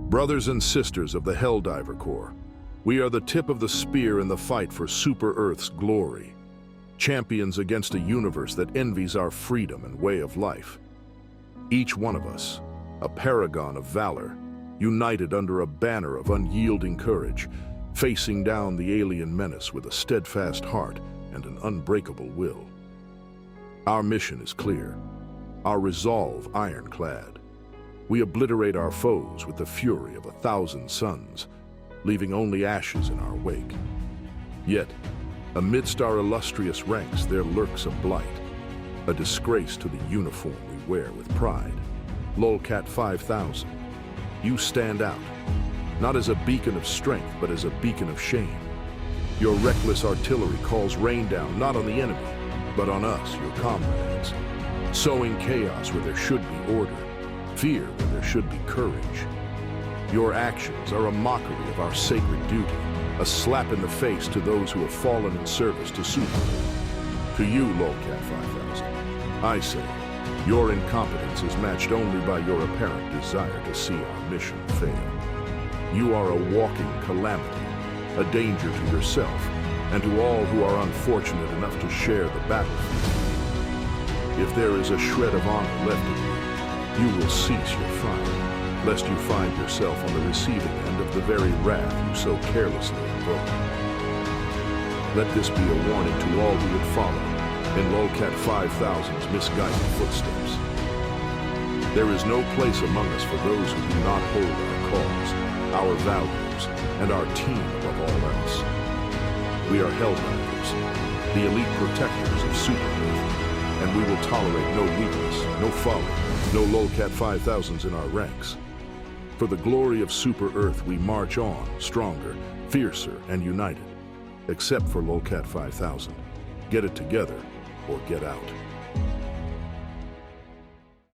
Brothers and sisters of the Helldiver Corps, we are the tip of the spear in the fight for Super Earth's glory. Champions against a universe that envies our freedom and way of life. Each one of us, a paragon of valor, united under a banner of unyielding courage, facing down the alien menace with a steadfast heart and an unbreakable will. Our mission is clear, our resolve ironclad. We obliterate our foes with the fury of 1,000 suns, leaving only ashes in our wake. Yet, amidst our illustrious ranks there lurks a blight, a disgrace to the uniform we wear with pride. Lolcat 5000, you stand out, not as a beacon of strength, but as a beacon of shame. Your reckless artillery calls rain down not on the enemy, but on us, your comrades, sowing chaos where there should be order, fear where there should be courage. Your actions are a mockery of our sacred duty, a slap in the face to those who have fallen in service to Super. To you, Lolcat 5000, I say, your incompetence is matched only by your apparent desire to see our mission fail. You are a walking calamity, a danger to yourself and to all who are unfortunate enough to share the battlefield. If there is a shred of honor left in you, you will cease your fight, lest you find yourself on the receiving end of the very wrath you so carelessly invoked. Let this be a warning to all who would follow in Lolcat 5000's misguided footsteps. There is no place among us for those who do not hold our cause, our values, and our team above all else. We are Helldivers, the elite protectors of Super Earth, and we will tolerate no weakness, no folly, no Lolcat 5000s in our ranks. For the glory of Super Earth, we march on, stronger, fiercer, and united. Except for Lolcat 5000. Get it together, or get out.